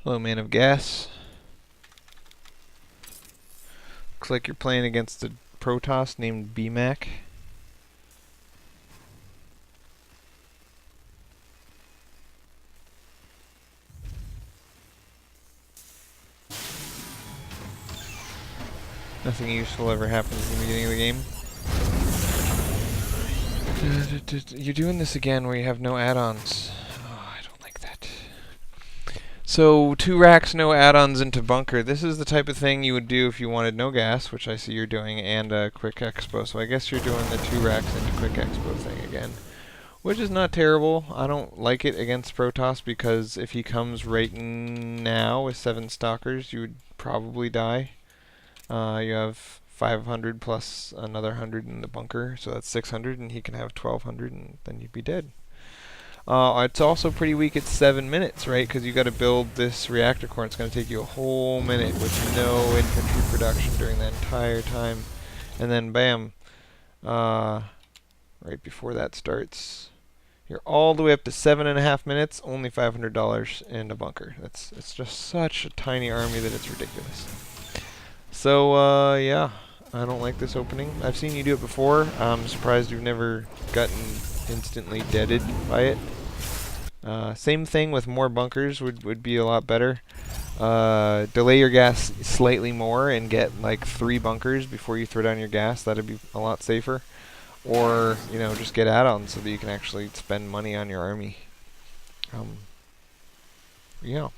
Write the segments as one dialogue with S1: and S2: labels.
S1: Hello, man of gas. Looks like you're playing against a Protoss named BMAC. Nothing useful ever happens in the beginning of the game. You're doing this again where you have no add-ons. Oh, I don't like that. So, 2 racks, no add-ons into bunker. This is the type of thing you would do if you wanted no gas, which I see you're doing, and a quick expo. So I guess you're doing the 2 racks into quick expo thing again. Which is not terrible. I don't like it against Protoss because if he comes right now with 7 stalkers, you would probably die. You have 500 plus another 100 in the bunker, so that's 600, and he can have 1200, and then you'd be dead. It's also pretty weak at 7 minutes, right? Because you got to build this reactor core. It's going to take you a whole minute with no infantry production during the entire time, and then bam, right before that starts, you're all the way up to 7.5 minutes, only $500 in a bunker. It's just such a tiny army that it's ridiculous. So, yeah, I don't like this opening. I've seen you do it before. I'm surprised you've never gotten instantly deaded by it. Same thing with more bunkers would be a lot better. Delay your gas slightly more and get like 3 bunkers before you throw down your gas. That'd be a lot safer. Or, you know, just get add-ons so that you can actually spend money on your army. Yeah.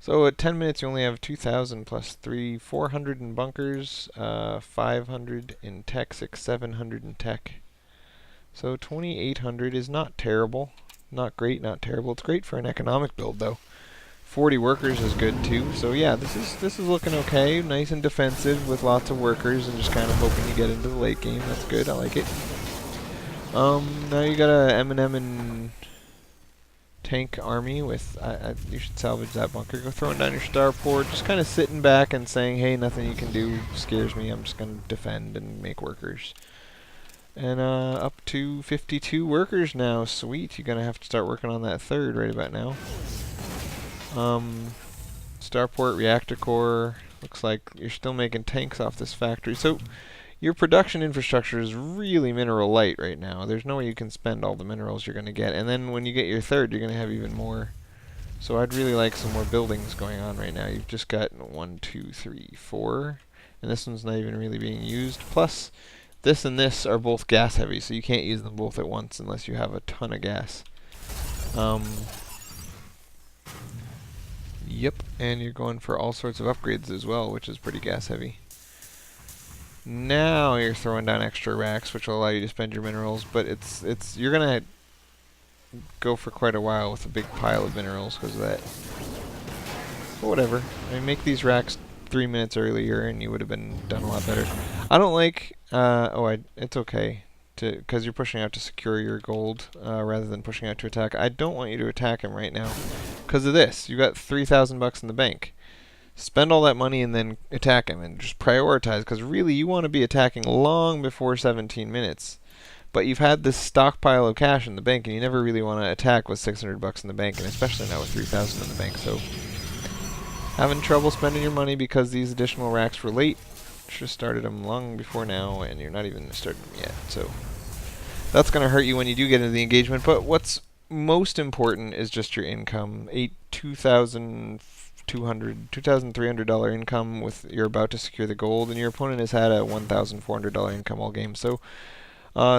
S1: So at 10 minutes you only have 2,000 plus 3, 400 in bunkers, 500 in tech, 700 in tech. So 2,800 is not terrible. Not great, not terrible. It's great for an economic build though. 40 workers is good too. So yeah, this is looking okay. Nice and defensive with lots of workers and just kind of hoping you get into the late game. That's good. I like it. Now you got a M&M and tank army with, you should salvage that bunker. Go throwing down your starport, just kind of sitting back and saying, hey, nothing you can do scares me. I'm just going to defend and make workers. And up to 52 workers now. Sweet. You're going to have to start working on that 3rd right about now. Starport, reactor core. Looks like you're still making tanks off this factory. So your production infrastructure is really mineral light right now. There's no way you can spend all the minerals you're going to get. And then when you get your 3rd, you're going to have even more. So I'd really like some more buildings going on right now. You've just got 1, 2, 3, 4. And this one's not even really being used. Plus, this and this are both gas heavy, so you can't use them both at once unless you have a ton of gas. Yep, and you're going for all sorts of upgrades as well, which is pretty gas heavy. Now you're throwing down extra racks, which will allow you to spend your minerals, but you're gonna go for quite a while with a big pile of minerals because of that. But whatever. I mean, make these racks 3 minutes earlier, and you would have been done a lot better. I don't like. It's okay because you're pushing out to secure your gold rather than pushing out to attack. I don't want you to attack him right now because of this. You got 3,000 bucks in the bank. Spend all that money and then attack him and just prioritize because really you want to be attacking long before 17 minutes. But you've had this stockpile of cash in the bank and you never really want to attack with 600 bucks in the bank, and especially not with 3,000 in the bank. So having trouble spending your money because these additional racks were late. Should have started them long before now, and you're not even starting them yet. So that's going to hurt you when you do get into the engagement. But what's most important is just your income. $2,300 income with you're about to secure the gold, and your opponent has had a $1,400 income all game. So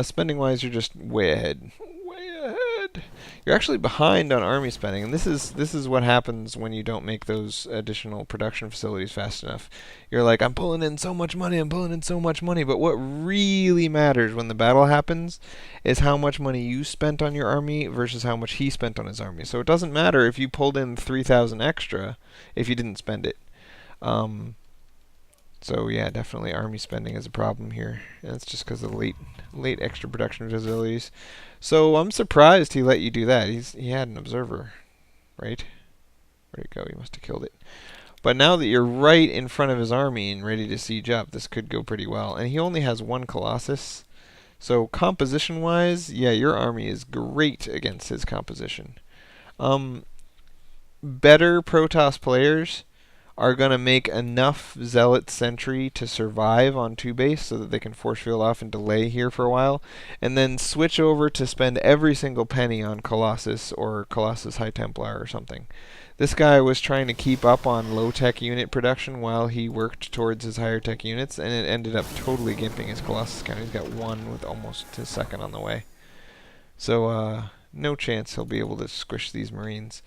S1: spending wise, you're just way ahead. Way ahead. You're actually behind on army spending, and this is what happens when you don't make those additional production facilities fast enough. You're like, I'm pulling in so much money, I'm pulling in so much money, but what really matters when the battle happens is how much money you spent on your army versus how much he spent on his army. So it doesn't matter if you pulled in 3,000 extra if you didn't spend it. So yeah, definitely army spending is a problem here. And it's just because of late extra production facilities. So I'm surprised he let you do that. He had an observer, right? Where'd it go? He must have killed it. But now that you're right in front of his army and ready to siege up, this could go pretty well. And he only has 1 Colossus. So composition-wise, yeah, your army is great against his composition. better Protoss players are going to make enough Zealot Sentry to survive on 2 base so that they can force field off and delay here for a while, and then switch over to spend every single penny on Colossus or Colossus High Templar or something. This guy was trying to keep up on low-tech unit production while he worked towards his higher-tech units, and it ended up totally gimping his Colossus count. He's got 1 with almost his second on the way. So, no chance he'll be able to squish these Marines.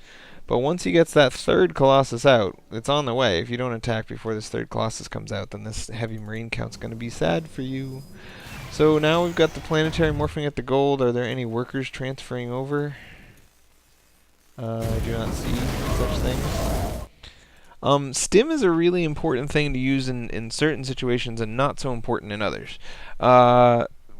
S1: But once he gets that 3rd Colossus out, it's on the way. If you don't attack before this 3rd Colossus comes out, then this heavy Marine count's going to be sad for you. So now we've got the planetary morphing at the gold. Are there any workers transferring over? I do not see such things. Stim is a really important thing to use in certain situations and not so important in others.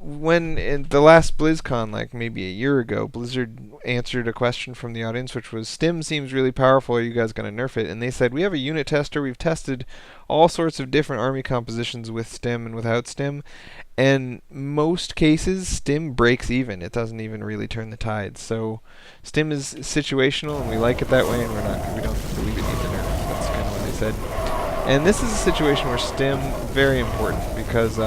S1: When in the last BlizzCon, like maybe a year ago, Blizzard answered a question from the audience, which was, Stim seems really powerful, are you guys going to nerf it? And they said, we have a unit tester, we've tested all sorts of different army compositions with Stim and without Stim, and most cases, Stim breaks even. It doesn't even really turn the tides. So Stim is situational, and we like it that way, and we don't believe it needs a nerf. That's kind of what they said. And this is a situation where Stim, very important, because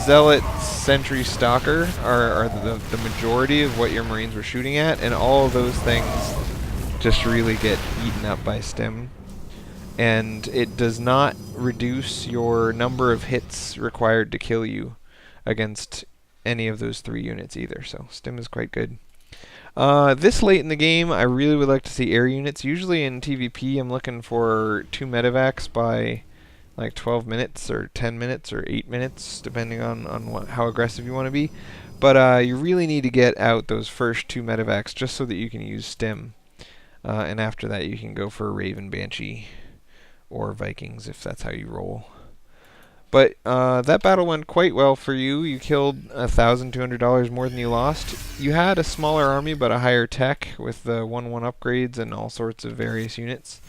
S1: Zealot, Sentry, Stalker are the majority of what your Marines were shooting at, and all of those things just really get eaten up by Stim. And it does not reduce your number of hits required to kill you against any of those 3 units either, so Stim is quite good. This late in the game, I really would like to see air units. Usually in TVP, I'm looking for 2 medevacs by like 12 minutes or 10 minutes or 8 minutes, depending on how aggressive you want to be. But you really need to get out those first 2 medevacs just so that you can use Stim. And after that, you can go for Raven, Banshee, or Vikings if that's how you roll. But that battle went quite well for you. You killed $1,200 more than you lost. You had a smaller army but a higher tech with the 1-1 upgrades and all sorts of various units.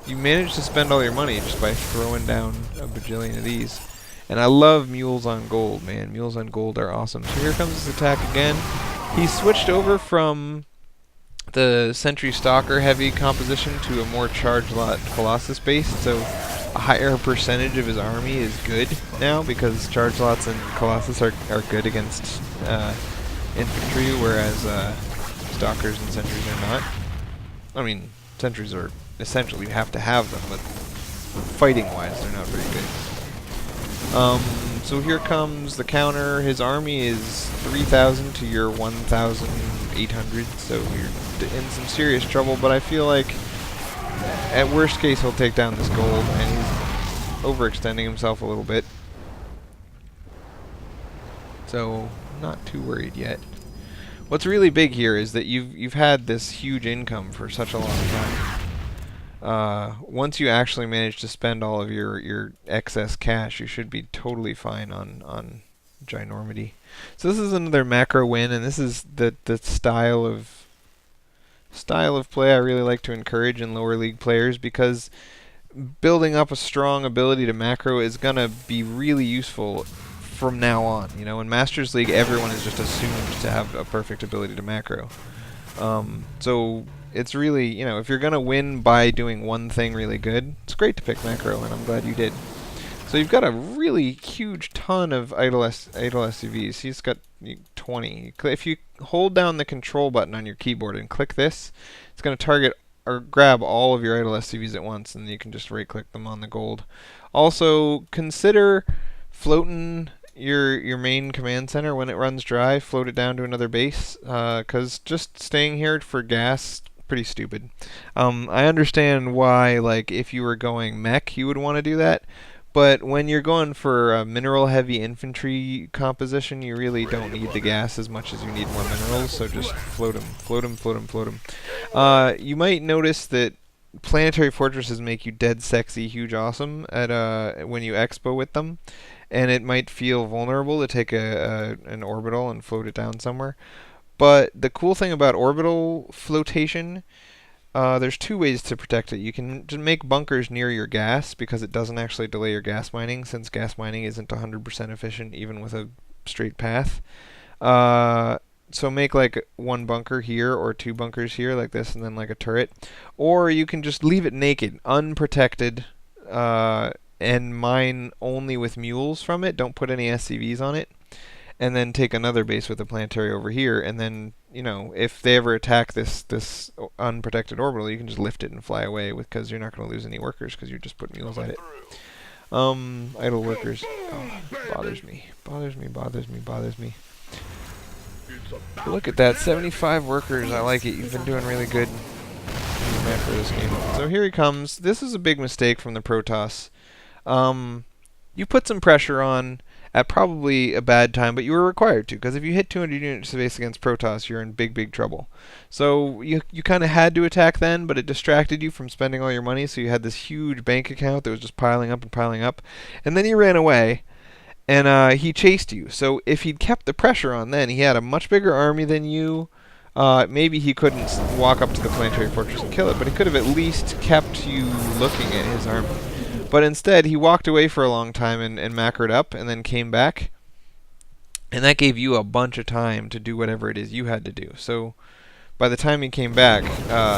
S1: You managed to spend all your money just by throwing down a bajillion of these. And I love mules on gold, man. Mules on gold are awesome. So here comes his attack again. He switched over from the Sentry Stalker heavy composition to a more charge lot Colossus based, so a higher percentage of his army is good now because charge lots and Colossus are good against infantry, whereas Stalkers and Sentries are not. I mean, Sentries are essentially, you have to have them, but fighting wise they're not very good. So here comes the counter. His army is 3,000 to your 1,800, so you're in some serious trouble, but I feel like at worst case he'll take down this gold, and he's overextending himself a little bit. So, not too worried yet. What's really big here is that you've had this huge income for such a long time. Once you actually manage to spend all of your excess cash, you should be totally fine on Ginormity. So this is another macro win, and this is the style of play I really like to encourage in lower league players, because building up a strong ability to macro is gonna be really useful from now on. You know, in Masters League, everyone is just assumed to have a perfect ability to macro. So it's really, you know, if you're going to win by doing one thing really good, it's great to pick macro, and I'm glad you did. So you've got a really huge ton of idle SCVs. He's got 20. If you hold down the control button on your keyboard and click this, it's going to target or grab all of your idle SCVs at once, and you can just right-click them on the gold. Also, consider floating your main command center when it runs dry. Float it down to another base, because just staying here for gas, pretty stupid. I understand why, like, if you were going mech, you would want to do that. But when you're going for a mineral-heavy infantry composition, you really don't need the gas as much as you need more minerals, so just float them, float them, float them, float them. You might notice that planetary fortresses make you dead sexy, huge, awesome at when you expo with them, and it might feel vulnerable to take an orbital and float it down somewhere. But the cool thing about orbital flotation, there's 2 ways to protect it. You can make bunkers near your gas, because it doesn't actually delay your gas mining, since gas mining isn't 100% efficient even with a straight path. so make like one bunker here or two bunkers here like this, and then like a turret. Or you can just leave it naked, unprotected, uh, and mine only with mules from it. Don't put any SCVs on it. And then take another base with a planetary over here, and then, you know, if they ever attack this unprotected orbital, you can just lift it and fly away with, because you're not going to lose any workers because you just put mules at it. Idle workers. Oh, bothers me. Bothers me, bothers me, bothers me. Look at that, 75 workers. I like it. You've been doing really good in the map for this game. So here he comes. This is a big mistake from the Protoss. You put some pressure on at probably a bad time, but you were required to, because if you hit 200 units of base against Protoss, you're in big, big trouble. So you kind of had to attack then, but it distracted you from spending all your money, so you had this huge bank account that was just piling up and piling up, and then you ran away, and he chased you. So if he'd kept the pressure on then, he had a much bigger army than you. Maybe he couldn't walk up to the planetary fortress and kill it, but he could have at least kept you looking at his army. But instead, he walked away for a long time and macroed up, and then came back. And that gave you a bunch of time to do whatever it is you had to do. So by the time he came back,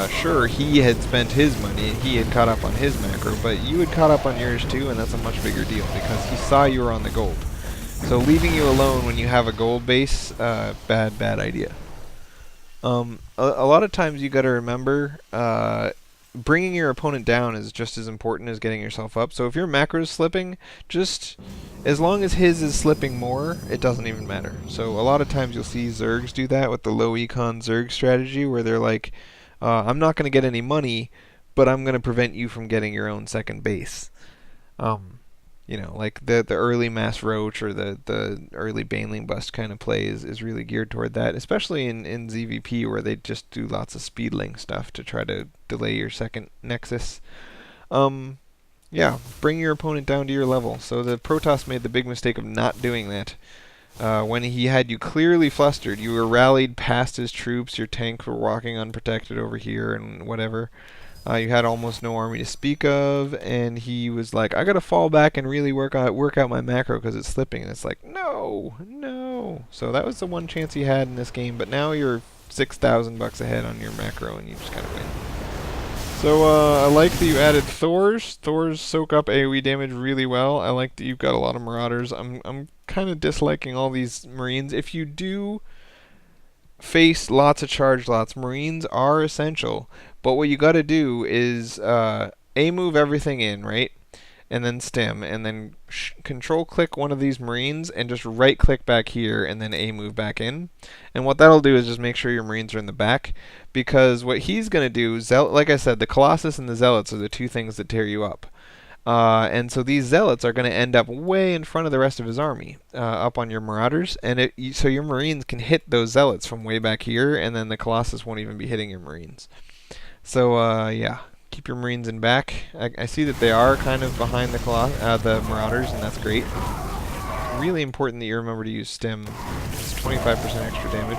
S1: sure, he had spent his money, and he had caught up on his macro, but you had caught up on yours too, and that's a much bigger deal, because he saw you were on the gold. So leaving you alone when you have a gold base, bad idea. A lot of times you got to remember, bringing your opponent down is just as important as getting yourself up. So if your macro is slipping, just as long as his is slipping more, it doesn't even matter. So a lot of times you'll see Zergs do that with the low econ Zerg strategy, where they're like, I'm not going to get any money, but I'm going to prevent you from getting your own second base. You know, like the early Mass Roach or the early Baneling Bust kind of play is really geared toward that, especially in ZVP, where they just do lots of speedling stuff to try to delay your second Nexus. Yeah, bring your opponent down to your level. So the Protoss made the big mistake of not doing that. When he had you clearly flustered, you were rallied past his troops, your tanks were walking unprotected over here and whatever. You had almost no army to speak of, and he was like, I gotta fall back and really work out my macro because it's slipping. And it's like, no. So that was the one chance he had in this game, but now you're $6,000 ahead on your macro, and you just kind of win. So I like that you added Thors. Thors soak up AoE damage really well. I like that you've got a lot of Marauders. I'm kind of disliking all these Marines. If you do face lots of charge lots, Marines are essential. But what you got to do is move everything in, right? And then stem, and then control click one of these Marines, and just right click back here, and then move back in. And what that'll do is just make sure your Marines are in the back, because what he's going to do, like I said, the Colossus and the Zealots are the two things that tear you up. And so these Zealots are going to end up way in front of the rest of his army, up on your Marauders, and so your Marines can hit those Zealots from way back here, and then the Colossus won't even be hitting your Marines. So yeah, keep your Marines in back. I see that they are kind of behind the Marauders, and that's great. Really important that you remember to use stim. It's 25% extra damage.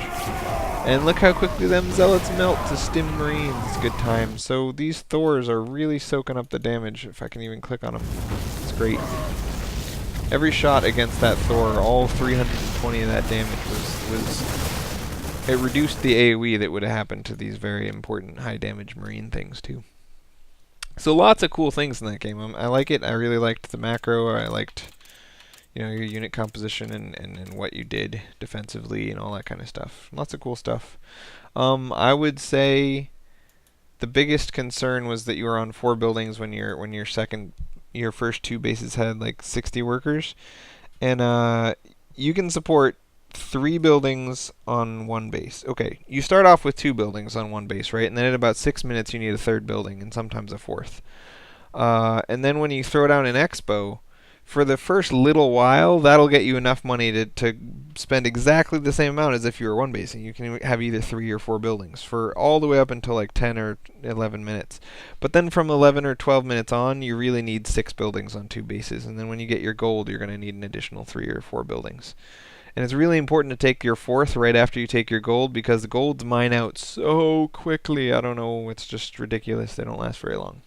S1: And look how quickly them Zealots melt to stim Marines. Good time. So these Thors are really soaking up the damage, if I can even click on them. It's great. Every shot against that Thor, all 320 of that damage it reduced the AoE that would have happened to these very important high damage Marine things too. So lots of cool things in that game. I like it. I really liked the macro. I liked, you know, your unit composition and what you did defensively and all that kind of stuff. Lots of cool stuff. I would say the biggest concern was that you were on 4 buildings when your first 2 bases had like 60 workers, and you can support 3 buildings on 1 base. Okay, you start off with 2 buildings on 1 base, right? And then at about 6 minutes you need a 3rd building, and sometimes a 4th. And then when you throw down an Expo, for the first little while, that'll get you enough money to spend exactly the same amount as if you were 1 basing. You can have either 3 or 4 buildings for all the way up until like 10 or 11 minutes. But then from 11 or 12 minutes on, you really need 6 buildings on 2 bases. And then when you get your gold, you're going to need an additional 3 or 4 buildings. And it's really important to take your 4th right after you take your gold, because the golds mine out so quickly. I don't know, it's just ridiculous. They don't last very long.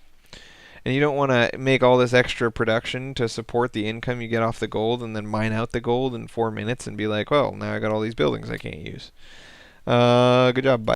S1: And you don't want to make all this extra production to support the income you get off the gold and then mine out the gold in 4 minutes and be like, well, now I got all these buildings I can't use. Good job. Bye.